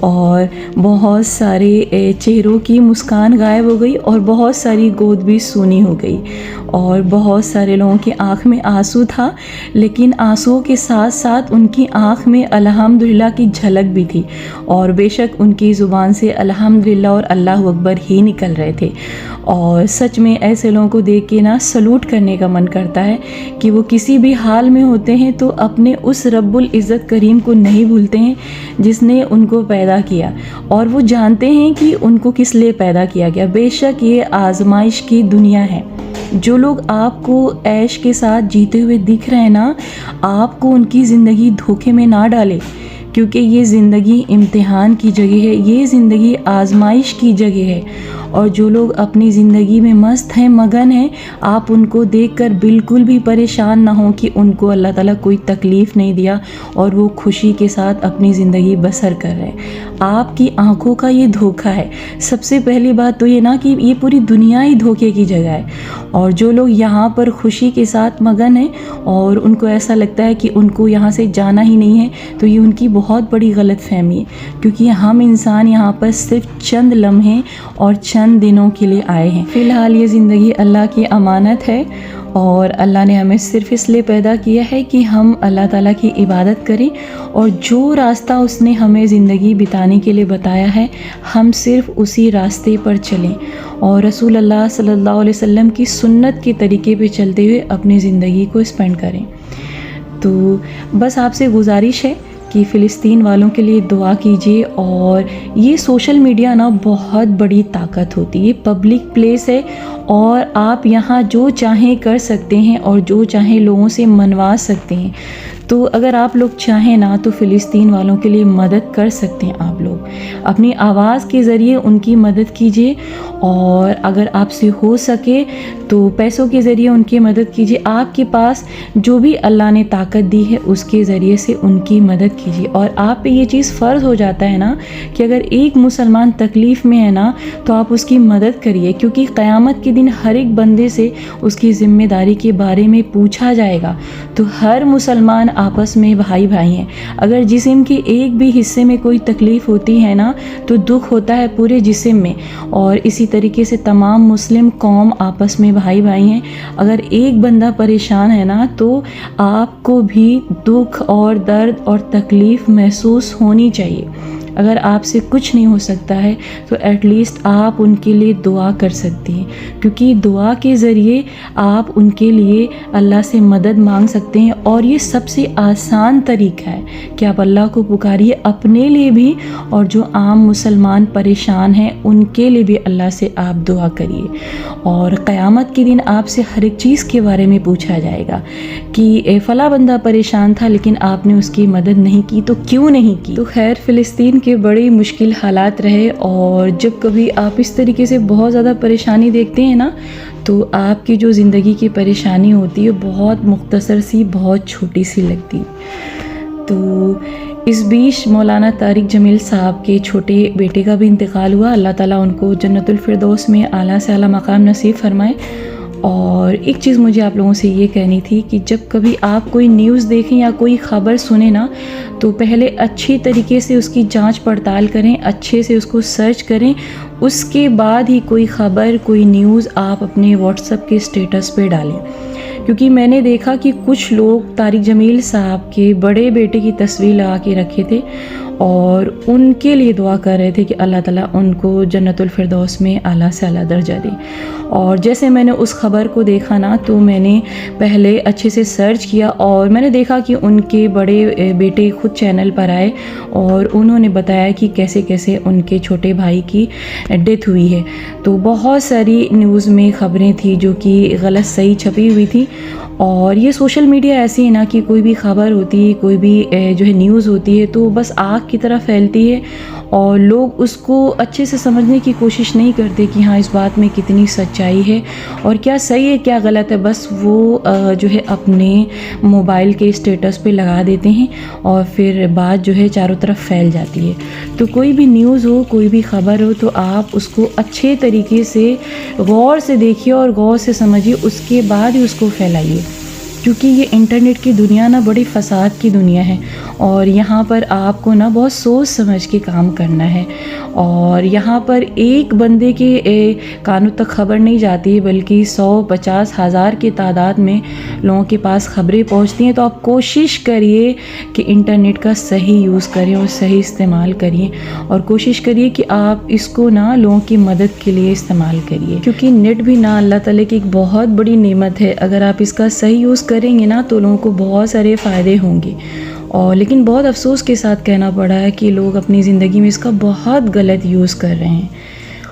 اور بہت سارے چہروں کی مسکان غائب ہو گئی اور بہت ساری گود بھی سونی ہو گئی اور بہت سارے لوگوں کی آنکھ میں آنسو تھا، لیکن آنسوؤں کے ساتھ ساتھ ان کی آنکھ میں الحمدللہ کی جھلک بھی تھی اور بے شک ان کی زبان سے الحمدللہ اور اللہ اکبر ہی نکل رہے تھے۔ اور سچ میں ایسے لوگوں کو دیکھ کے نا سلوٹ کرنے کا من کرتا ہے کہ وہ کسی بھی حال میں ہوتے ہیں تو اپنے اس رب العزت کریم کو نہیں بھولتے ہیں جس نے ان کو پیدا کیا، اور وہ جانتے ہیں کہ ان کو کس لیے پیدا کیا گیا۔ بے شک یہ آزمائش کی دنیا ہے۔ جو لوگ آپ کو عیش کے ساتھ جیتے ہوئے دکھ رہے ہیں نا، آپ کو ان کی زندگی دھوکے میں نہ ڈالے، کیونکہ یہ زندگی امتحان کی جگہ ہے، یہ زندگی آزمائش کی جگہ ہے۔ اور جو لوگ اپنی زندگی میں مست ہیں، مگن ہیں، آپ ان کو دیکھ کر بالکل بھی پریشان نہ ہوں کہ ان کو اللہ تعالیٰ کوئی تکلیف نہیں دیا اور وہ خوشی کے ساتھ اپنی زندگی بسر کر رہے ہیں۔ آپ کی آنکھوں کا یہ دھوکہ ہے۔ سب سے پہلی بات تو یہ نا کہ یہ پوری دنیا ہی دھوکے کی جگہ ہے، اور جو لوگ یہاں پر خوشی کے ساتھ مگن ہیں اور ان کو ایسا لگتا ہے کہ ان کو یہاں سے جانا ہی نہیں ہے، تو یہ ان کی بہت بڑی غلط فہمی ہے، کیونکہ ہم انسان یہاں پر صرف چند لمحے اور چند دنوں کے لیے آئے ہیں۔ فی الحال یہ زندگی اللہ کی امانت ہے، اور اللہ نے ہمیں صرف اس لیے پیدا کیا ہے کہ ہم اللہ تعالیٰ کی عبادت کریں، اور جو راستہ اس نے ہمیں زندگی بتانے کے لیے بتایا ہے ہم صرف اسی راستے پر چلیں اور رسول اللہ صلی اللہ علیہ وسلم کی سنت کے طریقے پہ چلتے ہوئے اپنی زندگی کو اسپینڈ کریں۔ تو بس آپ سے گزارش ہے کہ فلسطین والوں کے لیے دعا کیجیے، اور یہ سوشل میڈیا نا بہت بڑی طاقت ہوتی ہے، یہ پبلک پلیس ہے اور آپ یہاں جو چاہیں کر سکتے ہیں اور جو چاہیں لوگوں سے منوا سکتے ہیں۔ تو اگر آپ لوگ چاہیں نا تو فلسطین والوں کے لیے مدد کر سکتے ہیں، آپ لوگ اپنی آواز کے ذریعے ان کی مدد کیجیے، اور اگر آپ سے ہو سکے تو پیسوں کے ذریعے ان کی مدد کیجیے۔ آپ کے پاس جو بھی اللہ نے طاقت دی ہے اس کے ذریعے سے ان کی مدد کیجیے، اور آپ پہ یہ چیز فرض ہو جاتا ہے نا کہ اگر ایک مسلمان تکلیف میں ہے نا تو آپ اس کی مدد کریے، کیونکہ قیامت کے دن ہر ایک بندے سے اس کی ذمہ داری کے بارے میں پوچھا جائے گا۔ تو ہر مسلمان آپس میں بھائی بھائی ہیں، اگر جسم کے ایک بھی حصے میں کوئی تکلیف ہوتی ہے نا تو دکھ ہوتا ہے پورے جسم میں، اور اسی طریقے سے تمام مسلم قوم آپس میں بھائی بھائی ہیں۔ اگر ایک بندہ پریشان ہے نا تو آپ کو بھی دکھ اور درد اور تکلیف محسوس ہونی چاہیے۔ اگر آپ سے کچھ نہیں ہو سکتا ہے تو ایٹ لیسٹ آپ ان کے لیے دعا کر سکتے ہیں، کیونکہ دعا کے ذریعے آپ ان کے لیے اللہ سے مدد مانگ سکتے ہیں، اور یہ سب سے آسان طریقہ ہے کہ آپ اللہ کو پکاریے اپنے لیے بھی، اور جو عام مسلمان پریشان ہیں ان کے لیے بھی اللہ سے آپ دعا کریے۔ اور قیامت کے دن آپ سے ہر ایک چیز کے بارے میں پوچھا جائے گا کہ فلاں بندہ پریشان تھا لیکن آپ نے اس کی مدد نہیں کی تو کیوں نہیں کی۔ تو خیر، فلسطین کے بڑے مشکل حالات رہے، اور جب کبھی آپ اس طریقے سے بہت زیادہ پریشانی دیکھتے ہیں نا تو آپ کی جو زندگی کی پریشانی ہوتی ہے بہت مختصر سی، بہت چھوٹی سی لگتی۔ تو اس بیچ مولانا طارق جمیل صاحب کے چھوٹے بیٹے کا بھی انتقال ہوا، اللہ تعالیٰ ان کو جنت الفردوس میں اعلیٰ سے اعلیٰ مقام نصیب فرمائے۔ اور ایک چیز مجھے آپ لوگوں سے یہ کہنی تھی کہ جب کبھی آپ کوئی نیوز دیکھیں یا کوئی خبر سنیں نا تو پہلے اچھی طریقے سے اس کی جانچ پڑتال کریں، اچھے سے اس کو سرچ کریں، اس کے بعد ہی کوئی خبر، کوئی نیوز آپ اپنے واٹس ایپ کے اسٹیٹس پہ ڈالیں۔ کیونکہ میں نے دیکھا کہ کچھ لوگ طارق جمیل صاحب کے بڑے بیٹے کی تصویر لگا کے رکھے تھے اور ان کے لیے دعا کر رہے تھے کہ اللہ تعالیٰ ان کو جنت الفردوس میں اعلیٰ سے اعلیٰ درجہ دے۔ اور جیسے میں نے اس خبر کو دیکھا نا تو میں نے پہلے اچھے سے سرچ کیا، اور میں نے دیکھا کہ ان کے بڑے بیٹے خود چینل پر آئے اور انہوں نے بتایا کہ کیسے کیسے ان کے چھوٹے بھائی کی ڈیتھ ہوئی ہے۔ تو بہت ساری نیوز میں خبریں تھیں جو کہ غلط صحیح چھپی ہوئی تھی، اور یہ سوشل میڈیا ایسی ہے نا کہ کوئی بھی خبر ہوتی ہے، کوئی بھی جو ہے نیوز ہوتی ہے تو بس آگ کی طرح پھیلتی ہے، اور لوگ اس کو اچھے سے سمجھنے کی کوشش نہیں کرتے کہ ہاں اس بات میں کتنی سچائی ہے اور کیا صحیح ہے کیا غلط ہے، بس وہ جو ہے اپنے موبائل کے اسٹیٹس پہ لگا دیتے ہیں اور پھر بات جو ہے چاروں طرف پھیل جاتی ہے۔ تو کوئی بھی نیوز ہو، کوئی بھی خبر ہو تو آپ اس کو اچھے طریقے سے غور سے دیکھیے اور غور سے سمجھیے، اس کے بعد ہی اس کو پھیلائیے، کیونکہ یہ انٹرنیٹ کی دنیا نا بڑی فساد کی دنیا ہے، اور یہاں پر آپ کو نا بہت سوچ سمجھ کے کام کرنا ہے، اور یہاں پر ایک بندے کے کانوں تک خبر نہیں جاتی ہے بلکہ 100-50,000 کی تعداد میں لوگوں کے پاس خبریں پہنچتی ہیں۔ تو آپ کوشش کریے کہ انٹرنیٹ کا صحیح یوز کریں اور صحیح استعمال کریے، اور کوشش کریے کہ آپ اس کو نا لوگوں کی مدد کے لیے استعمال کریے، کیونکہ نیٹ بھی نا اللہ تعالیٰ کی ایک بہت بڑی نعمت ہے۔ اگر آپ اس کا صحیح یوز کریں گے نا تو لوگوں کو بہت سارے فائدے ہوں گے، اور لیکن بہت افسوس کے ساتھ کہنا پڑا ہے کہ لوگ اپنی زندگی میں اس کا بہت غلط یوز کر رہے ہیں۔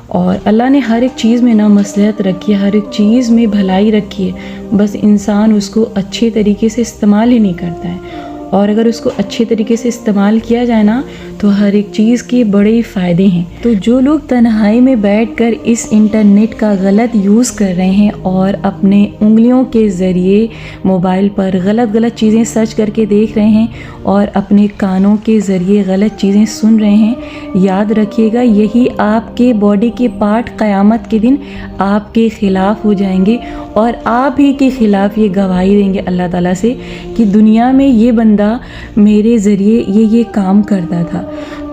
اور اللہ نے ہر ایک چیز میں نا مصلحت رکھی ہے، ہر ایک چیز میں بھلائی رکھی ہے، بس انسان اس کو اچھے طریقے سے استعمال ہی نہیں کرتا ہے، اور اگر اس کو اچھے طریقے سے استعمال کیا جائے نا تو ہر ایک چیز کے بڑے فائدے ہیں۔ تو جو لوگ تنہائی میں بیٹھ کر اس انٹرنیٹ کا غلط یوز کر رہے ہیں اور اپنے انگلیوں کے ذریعے موبائل پر غلط چیزیں سرچ کر کے دیکھ رہے ہیں اور اپنے کانوں کے ذریعے غلط چیزیں سن رہے ہیں، یاد رکھیے گا یہی آپ کے باڈی کے پارٹ قیامت کے دن آپ کے خلاف ہو جائیں گے، اور آپ ہی کے خلاف یہ گواہی دیں گے اللہ تعالیٰ سے کہ دنیا میں یہ بندہ میرے ذریعے یہ کام کرتا تھا۔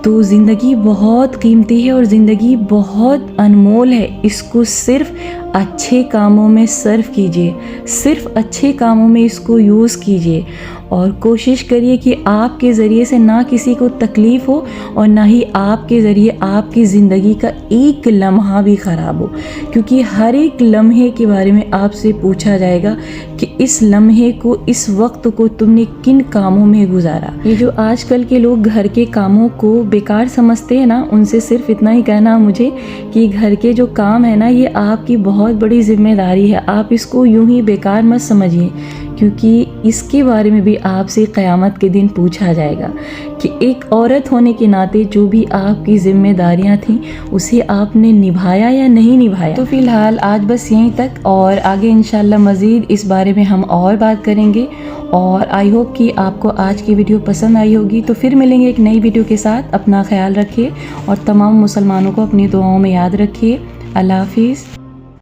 تو زندگی بہت قیمتی ہے اور زندگی بہت انمول ہے، اس کو صرف اچھے کاموں میں صرف کیجیے، صرف اچھے کاموں میں اس کو یوز کیجیے، اور کوشش کریے کہ آپ کے ذریعے سے نہ کسی کو تکلیف ہو اور نہ ہی آپ کے ذریعے آپ کی زندگی کا ایک لمحہ بھی خراب ہو، کیونکہ ہر ایک لمحے کے بارے میں آپ سے پوچھا جائے گا کہ اس لمحے کو، اس وقت کو تم نے کن کاموں میں گزارا۔ یہ جو آج کل کے لوگ گھر کے کاموں کو بیکار سمجھتے ہیں نا، ان سے صرف اتنا ہی کہنا مجھے کہ گھر کے جو کام ہے نا یہ آپ کی بہت بڑی ذمہ داری ہے، آپ اس کو یوں ہی بیکار مت سمجھیے، کیونکہ اس کے بارے میں بھی آپ سے قیامت کے دن پوچھا جائے گا کہ ایک عورت ہونے کے ناطے جو بھی آپ کی ذمہ داریاں تھیں اسے آپ نے نبھایا یا نہیں نبھایا۔ تو فی الحال آج بس یہیں تک، اور آگے انشاءاللہ مزید اس بارے میں ہم اور بات کریں گے، اور آئی ہوپ کہ آپ کو آج کی ویڈیو پسند آئی ہوگی۔ تو پھر ملیں گے ایک نئی ویڈیو کے ساتھ، اپنا خیال رکھیے اور تمام مسلمانوں کو اپنی دعاؤں میں یاد رکھیے۔ اللہ حافظ۔